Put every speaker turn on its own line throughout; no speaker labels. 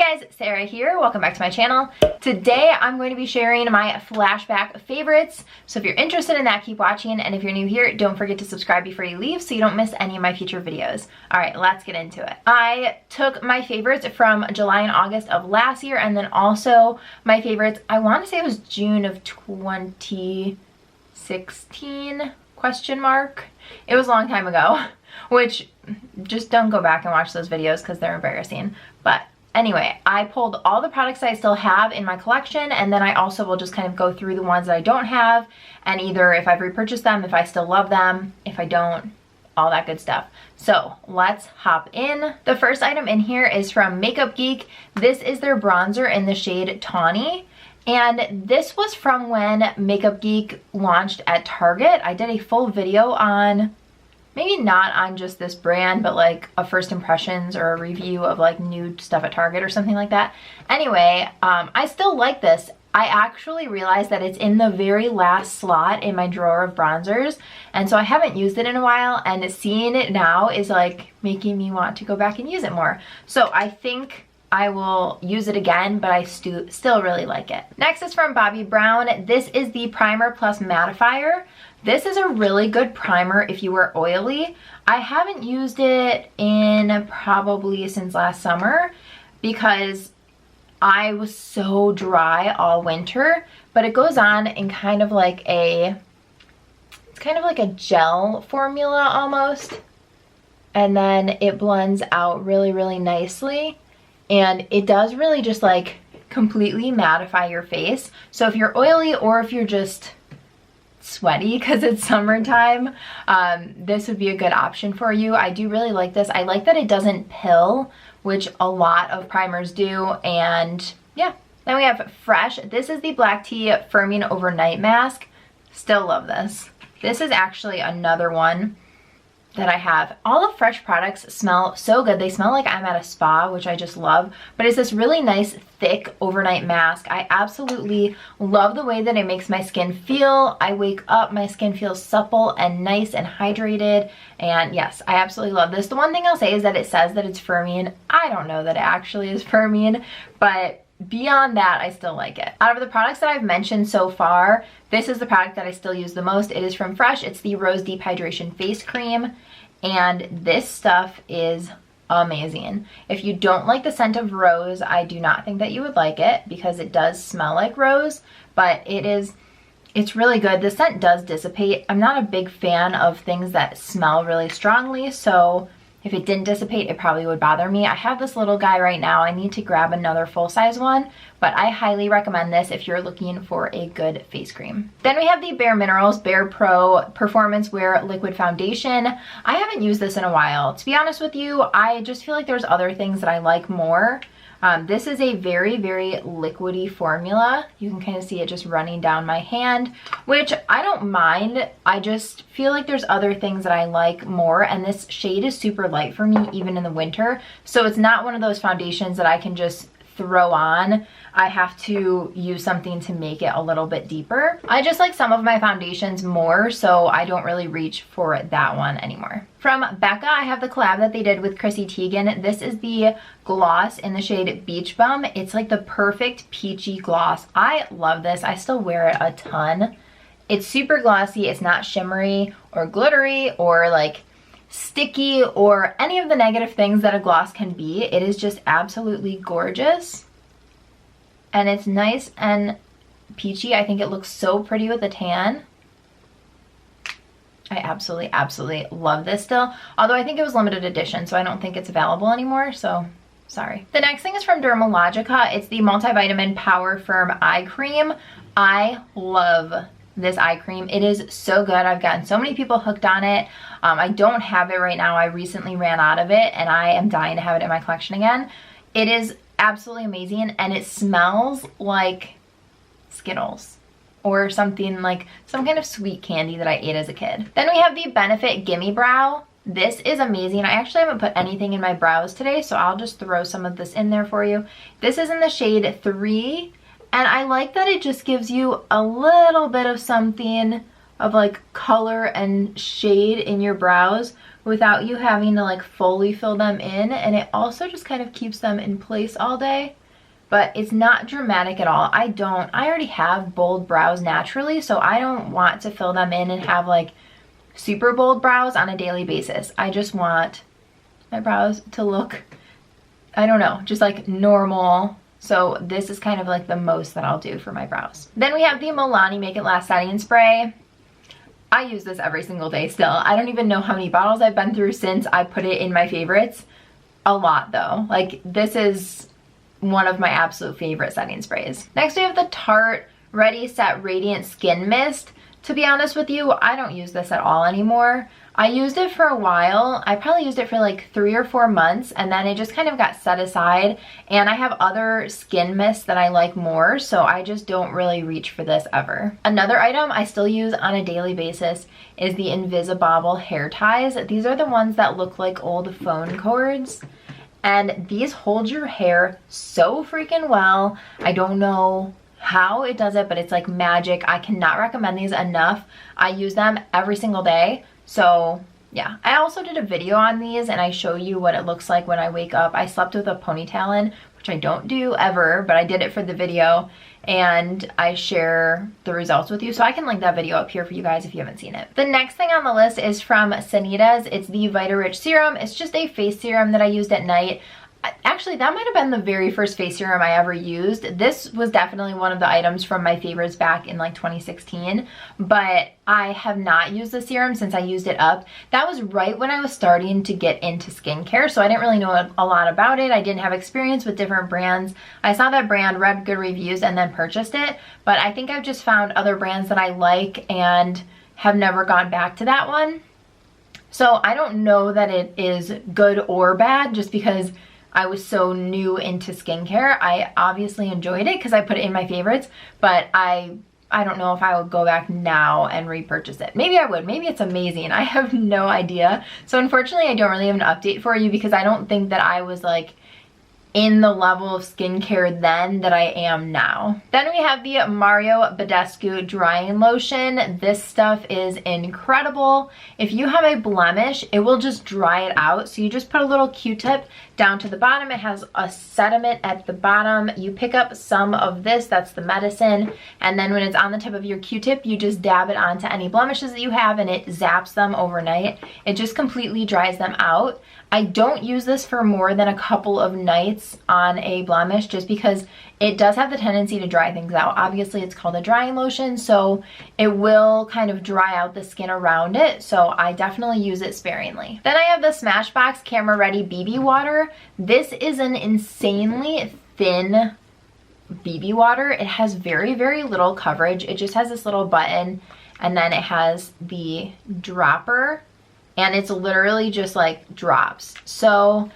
Hey guys, Sarah here. Welcome back to my channel. Today I'm going to be sharing my flashback favorites. So if you're interested in that, keep watching. And if you're new here, don't forget to subscribe before you leave so you don't miss any of my future videos. All right, let's get into it. I took my favorites from July and August of last year, and then also my favorites, I want to say it was June of 2016, question mark. It was a long time ago, which just don't go back and watch those videos because they're embarrassing. But anyway, I pulled all the products that I still have in my collection, and then I also will just kind of go through the ones that I don't have, and either if I've repurchased them, if I still love them, if I don't, all that good stuff. So let's hop in. The first item in here is from Makeup Geek. This is their bronzer in the shade Tawny. And this was from when Makeup Geek launched at Target. I did a full video on, maybe not on just this brand, but like a first impressions or a review of like new stuff at Target or something like that. Anyway, I still like this. I actually realized that it's in the very last slot in my drawer of bronzers, and so I haven't used it in a while, and seeing it now is like making me want to go back and use it more. So I think I will use it again, but I still really like it. Next is from Bobbi Brown. This is the Primer Plus Mattifier. This is a really good primer if you are oily. I haven't used it in probably since last summer because I was so dry all winter, but it goes on in kind of like it's kind of like a gel formula almost, and then it blends out really, really nicely. And it does really just like completely mattify your face. So if you're oily or if you're just sweaty because it's summertime, this would be a good option for you. I do really like this. I like that it doesn't pill, which a lot of primers do. And yeah, then we have Fresh. This is the Black Tea Firming Overnight Mask. Still love this. This is actually another one that I have. All the Fresh products smell so good. They smell like I'm at a spa, which I just love, but it's this really nice thick overnight mask. I absolutely love the way that it makes my skin feel. I wake up, my skin feels supple and nice and hydrated, and yes, I absolutely love this. The one thing I'll say is that it says that it's firming. I don't know that it actually is firming, but beyond that, I still like it. Out of the products that I've mentioned so far, this is the product that I still use the most. It is from Fresh. It's the Rose Deep Hydration Face Cream, and this stuff is amazing. If you don't like the scent of rose, I do not think that you would like it because it does smell like rose, but it's really good. The scent does dissipate. I'm not a big fan of things that smell really strongly, so if it didn't dissipate, it probably would bother me. I have this little guy right now. I need to grab another full-size one, but I highly recommend this if you're looking for a good face cream. Then we have the BareMinerals BarePro Performance Wear Liquid Foundation. I haven't used this in a while. To be honest with you, I just feel like there's other things that I like more. This is a very, very liquidy formula. You can kind of see it just running down my hand, which I don't mind. I just feel like there's other things that I like more, and this shade is super light for me even in the winter. So it's not one of those foundations that I can just throw on. I have to use something to make it a little bit deeper. I just like some of my foundations more, so I don't really reach for that one anymore. From Becca, I have the collab that they did with Chrissy Teigan. This is the gloss in the shade Beach Bum. It's like the perfect peachy gloss. I love this. I still wear it a ton. It's super glossy. It's not shimmery or glittery or like sticky or any of the negative things that a gloss can be. It is just absolutely gorgeous, and it's nice and peachy. I think it looks so pretty with a tan. I absolutely love this still, although I think it was limited edition, so I don't think it's available anymore, so sorry. The next thing is from Dermalogica. It's the Multivitamin Power Firm Eye Cream. I love this eye cream. It is so good. I've gotten so many people hooked on it. I don't have it right now. I recently ran out of it, and I am dying to have it in my collection again. It is absolutely amazing, and it smells like Skittles or something, like some kind of sweet candy that I ate as a kid. Then we have the Benefit Gimme Brow. This is amazing. I actually haven't put anything in my brows today, so I'll just throw some of this in there for you. This is in the shade 3. And I like that it just gives you a little bit of something of like color and shade in your brows without you having to like fully fill them in, and it also just kind of keeps them in place all day. But it's not dramatic at all. I already have bold brows naturally, so I don't want to fill them in and have like super bold brows on a daily basis. I just want my brows to look, I don't know, just like normal. So this is kind of like the most that I'll do for my brows. Then we have the Milani Make It Last Setting Spray. I use this every single day still. I don't even know how many bottles I've been through since I put it in my favorites. A lot though. Like, this is one of my absolute favorite setting sprays. Next we have the Tarte Ready Set Radiant Skin Mist. To be honest with you, I don't use this at all anymore. I used it for a while. I probably used it for like 3 or 4 months, and then it just kind of got set aside, and I have other skin mists that I like more, so I just don't really reach for this ever. Another item I still use on a daily basis is the Invisibobble hair ties. These are the ones that look like old phone cords, and these hold your hair so freaking well. I don't know how it does it, but it's like magic. I cannot recommend these enough. I use them every single day. So yeah, I also did a video on these and I show you what it looks like when I wake up. I slept with a ponytail in, which I don't do ever, but I did it for the video, and I share the results with you. So I can link that video up here for you guys if you haven't seen it. The next thing on the list is from Sanitas. It's the VitaRich Serum. It's just a face serum that I used at night. Actually, that might have been the very first face serum I ever used. This was definitely one of the items from my favorites back in like 2016, but I have not used the serum since I used it up. That was right when I was starting to get into skincare, so I didn't really know a lot about it. I didn't have experience with different brands. I saw that brand, read good reviews, and then purchased it, but I think I've just found other brands that I like and have never gone back to that one. So I don't know that it is good or bad just because I was so new into skincare. I obviously enjoyed it because I put it in my favorites, but I don't know if I would go back now and repurchase it. Maybe I would. Maybe it's amazing. I have no idea. So unfortunately, I don't really have an update for you because I don't think that I was like in the level of skincare then that I am now. Then we have the Mario Badescu Drying Lotion. This stuff is incredible. If you have a blemish, it will just dry it out. So you just put a little Q-tip down to the bottom. It has a sediment at the bottom. You pick up some of this, that's the medicine, and then when it's on the tip of your Q-tip, you just dab it onto any blemishes that you have and it zaps them overnight. It just completely dries them out. I don't use this for more than a couple of nights on a blemish just because it does have the tendency to dry things out. Obviously, it's called a drying lotion, so it will kind of dry out the skin around it, so I definitely use it sparingly. Then I have the Smashbox Camera Ready BB Water. This is an insanely thin BB water. It has very, very little coverage. It just has this little button, and then it has the dropper, and it's literally just like drops. So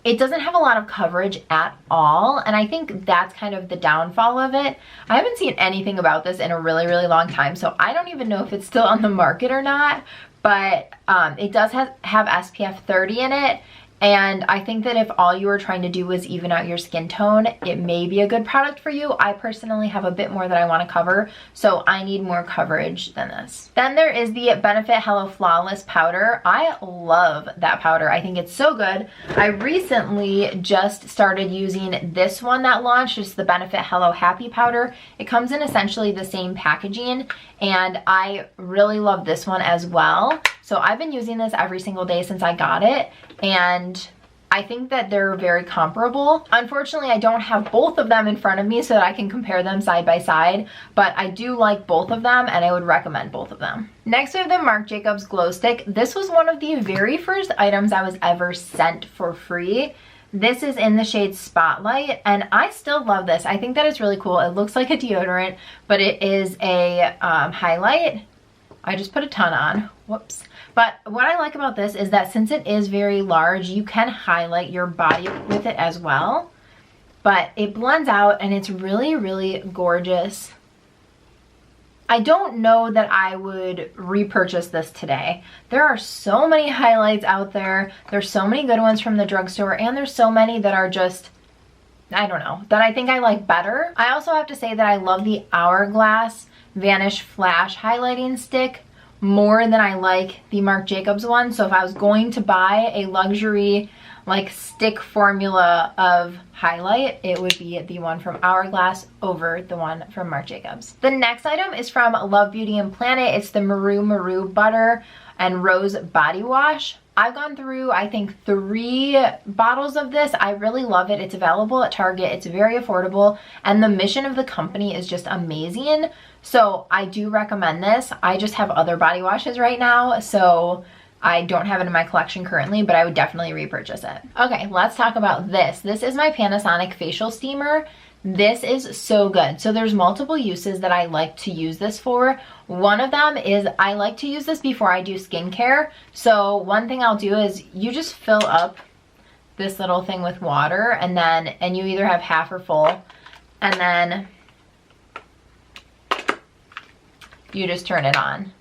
it doesn't have a lot of coverage at all, and I think that's kind of the downfall of it. I haven't seen anything about this in a really, really long time, so I don't even know if it's still on the market or not, but it does have SPF 30 in it, and I think that if all you are trying to do is even out your skin tone, it may be a good product for you. I personally have a bit more that I want to cover, so I need more coverage than this. Then there is the Benefit Hello Flawless Powder. I love that powder. I think it's so good. I recently just started using this one that launched. It's the Benefit Hello Happy Powder. It comes in essentially the same packaging, and I really love this one as well. So I've been using this every single day since I got it, and I think that they're very comparable. Unfortunately, I don't have both of them in front of me so that I can compare them side by side, but I do like both of them and I would recommend both of them. Next we have the Marc Jacobs Glowstick. This was one of the very first items I was ever sent for free. This is in the shade Spotlight, and I still love this. I think that it's really cool. It looks like a deodorant, but it is a highlight. I just put a ton on. Whoops. But what I like about this is that since it is very large, you can highlight your body with it as well. But it blends out and it's really, really gorgeous. I don't know that I would repurchase this today. There are so many highlights out there. There's so many good ones from the drugstore, and there's so many that are just, I don't know, that I think I like better. I also have to say that I love the Hourglass Vanish Flash Highlighting Stick. more than I like the Marc Jacobs one. So if I was going to buy a luxury like stick formula of highlight, it would be the one from Hourglass over the one from Marc Jacobs. The next item is from Love Beauty and Planet. It's the MuruMuru Butter and Rose Body Wash. I've gone through, I think, 3 bottles of this. I really love it. It's available at Target. It's very affordable, and the mission of the company is just amazing. So I do recommend this. I just have other body washes right now, so I don't have it in my collection currently, but I would definitely repurchase it. Okay, let's talk about this. This is my Panasonic facial steamer. This is so good. So there's multiple uses that I like to use this for. One of them is I like to use this before I do skincare. So one thing I'll do is you just fill up this little thing with water, and you either have half or full, and then you just turn it on.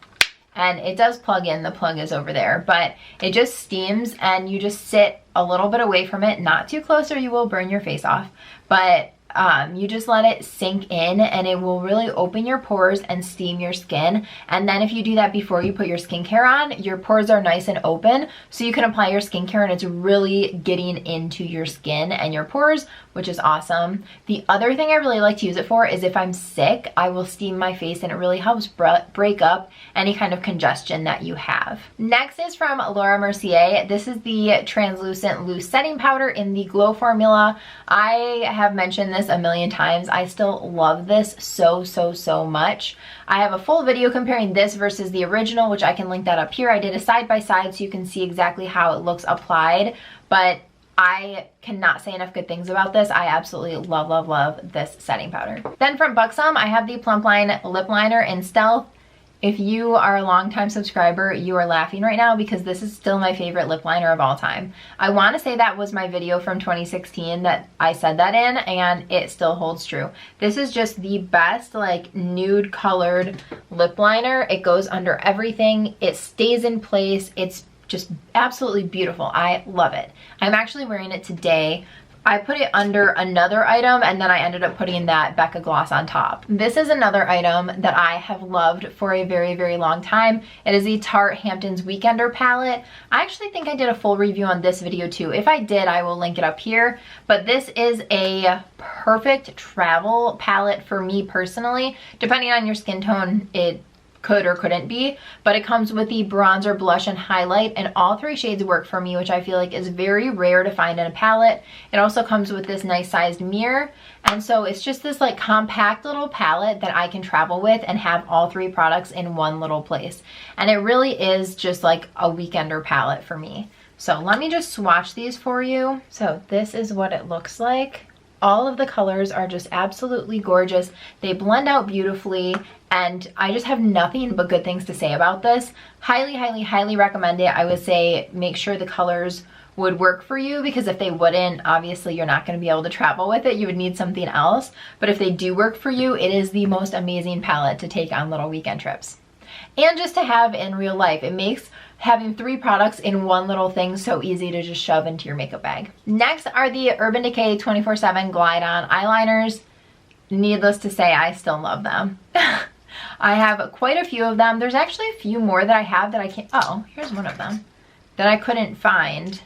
And it does plug in, the plug is over there, but it just steams, and you just sit a little bit away from it, not too close or you will burn your face off, but you just let it sink in, and it will really open your pores and steam your skin. And then if you do that before you put your skincare on, your pores are nice and open, so you can apply your skincare and it's really getting into your skin and your pores, which is awesome. The other thing I really like to use it for is if I'm sick, I will steam my face, and it really helps break up any kind of congestion that you have. Next is from Laura Mercier. This is the translucent loose setting powder in the Glow formula. I have mentioned this a million times. I still love this so much. I have a full video comparing this versus the original, which I can link that up here. I did a side by side so you can see exactly how it looks applied, but I cannot say enough good things about this. I absolutely love this setting powder. Then from Buxom, I have the Plump Line Lip Liner in Stealth. If you are a longtime subscriber, you are laughing right now because this is still my favorite lip liner of all time. I want to say that was my video from 2016 that I said that in, and it still holds true. This is just the best like nude colored lip liner. It goes under everything. It stays in place. It's just absolutely beautiful. I love it. I'm actually wearing it today. I put it under another item, and then I ended up putting that Becca gloss on top. This is another item that I have loved for a very long time. It is the Tarte Hamptons Weekender palette. I actually think I did a full review on this video too. If I did, I will link it up here. But this is a perfect travel palette for me personally. Depending on your skin tone, it could or couldn't be, but it comes with the bronzer, blush, and highlight, and all 3 shades work for me, which I feel like is very rare to find in a palette. It also comes with this nice sized mirror, and so it's just this like compact little palette that I can travel with and have all 3 products in one little place. And it really is just like a weekender palette for me. So let me just swatch these for you. So this is what it looks like. All of the colors are just absolutely gorgeous. They blend out beautifully, and I just have nothing but good things to say about this. Highly recommend it. I would say make sure the colors would work for you, because if they wouldn't, obviously you're not going to be able to travel with it. You would need something else. But if they do work for you, it is the most amazing palette to take on little weekend trips. And just to have in real life. It makes having 3 products in one little thing so easy to just shove into your makeup bag. Next are the Urban Decay 24/7 Glide On eyeliners. Needless to say, I still love them. I have quite a few of them. There's actually a few more that I have that I can't, oh, here's one of them that I couldn't find.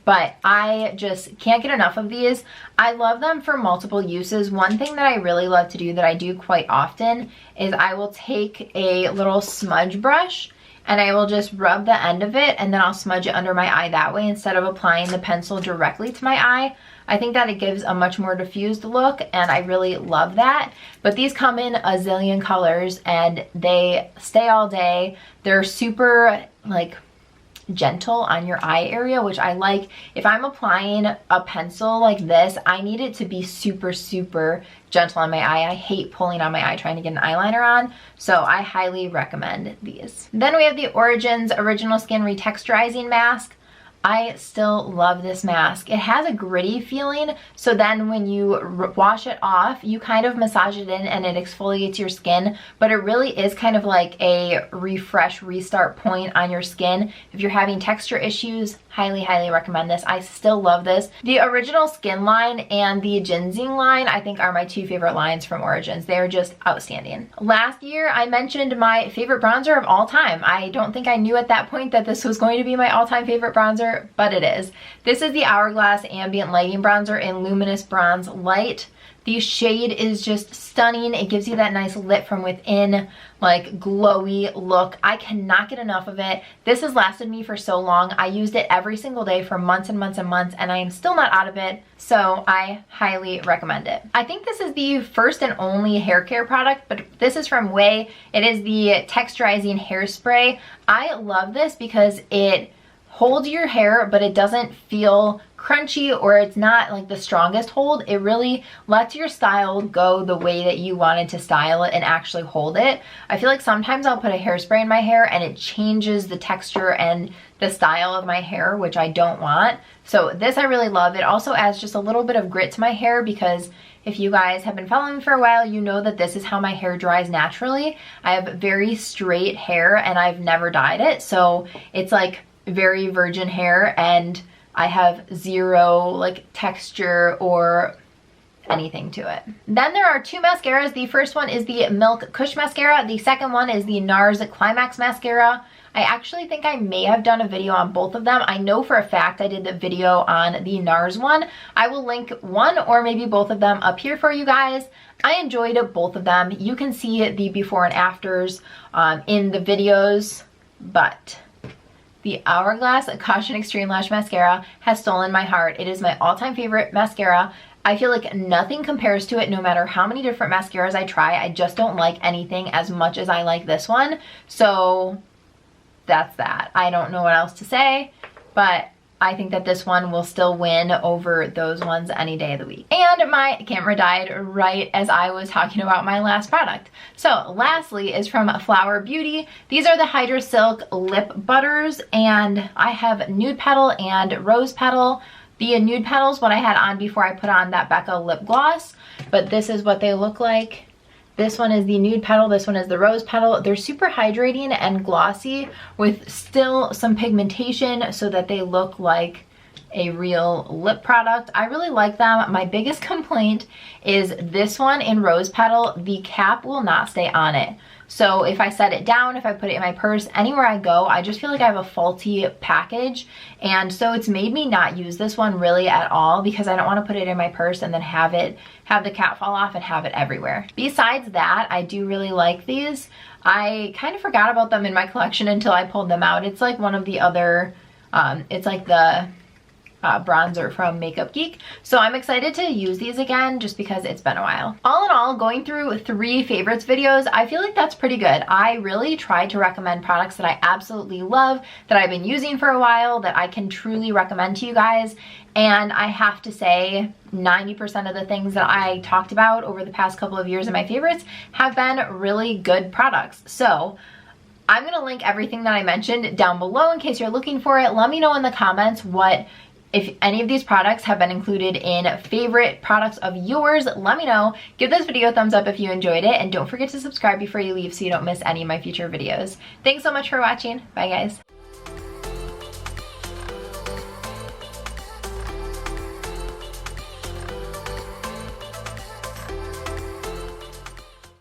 But I just can't get enough of these. I love them for multiple uses. One thing that I really love to do that I do quite often is I will take a little smudge brush and I will just rub the end of it, and then I'll smudge it under my eye that way instead of applying the pencil directly to my eye. I think that it gives a much more diffused look, and I really love that. But these come in a zillion colors and they stay all day. They're super like gentle on your eye area, which I like. If I'm applying a pencil like this, I need it to be super gentle on my eye. I hate pulling on my eye trying to get an eyeliner on, so I highly recommend these. Then we have the Origins Original Skin Retexturizing Mask. I still love this mask. It has a gritty feeling, so then when you wash it off, you kind of massage it in and it exfoliates your skin, but it really is kind of like a refresh, restart point on your skin. If you're having texture issues, highly, highly recommend this. I still love this. The original Skin line and the Ginseng line, I think, are my two favorite lines from Origins. They are just outstanding. Last year, I mentioned my favorite bronzer of all time. I don't think I knew at that point that this was going to be my all-time favorite bronzer, but it is. This is the Hourglass Ambient Lighting Bronzer in Luminous Bronze Light. The shade is just stunning. It gives you that nice lit from within, like glowy look. I cannot get enough of it. This has lasted me for so long. I used it every single day for months and months and months, and I am still not out of it, so I highly recommend it. I think this is the first and only hair care product, but this is from Way. It is the Texturizing Hairspray. I love this because it holds your hair, but it doesn't feel crunchy, or it's not like the strongest hold. It really lets your style go the way that you wanted to style it and actually hold it. I feel like sometimes I'll put a hairspray in my hair and it changes the texture and the style of my hair, which I don't want. So this I really love. It also adds just a little bit of grit to my hair, because if you guys have been following me for a while, you know that this is how my hair dries naturally. I have very straight hair and I've never dyed it, so it's like very virgin hair, and I have zero like texture or anything to it. Then there are two mascaras. The first one is the Milk Kush Mascara. The second one is the NARS Climax Mascara. I actually think I may have done a video on both of them. I know for a fact I did the video on the NARS one. I will link one or maybe both of them up here for you guys. I enjoyed both of them. You can see the before and afters in the videos, but the Hourglass Caution Extreme Lash Mascara has stolen my heart. It is my all-time favorite mascara. I feel like nothing compares to it no matter how many different mascaras I try. I just don't like anything as much as I like this one. So that's that. I don't know what else to say, but I think that this one will still win over those ones any day of the week. And my camera died right as I was talking about my last product. So lastly is from Flower Beauty. These are the Hydra Silk Lip Butters, and I have Nude Petal and Rose Petal. The Nude Petal is what I had on before I put on that Becca lip gloss, but this is what they look like. This one is the Nude Petal, this one is the Rose Petal. They're super hydrating and glossy with still some pigmentation so that they look like a real lip product. I really like them. My biggest complaint is this one in Rose Petal. The cap will not stay on it. So if I set it down, if I put it in my purse, anywhere I go, I just feel like I have a faulty package. And so it's made me not use this one really at all, because I don't want to put it in my purse and then have the cap fall off and have it everywhere. Besides that, I do really like these. I kind of forgot about them in my collection until I pulled them out. It's like one of the other, it's like the bronzer from Makeup Geek. So I'm excited to use these again just because it's been a while. All in all, going through 3 favorites videos, I feel like that's pretty good. I really tried to recommend products that I absolutely love, that I've been using for a while, that I can truly recommend to you guys. And I have to say 90% of the things that I talked about over the past couple of years in my favorites have been really good products. So I'm going to link everything that I mentioned down below in case you're looking for it. Let me know in the comments if any of these products have been included in favorite products of yours. Let me know. Give this video a thumbs up if you enjoyed it, and don't forget to subscribe before you leave so you don't miss any of my future videos. Thanks so much for watching. Bye guys.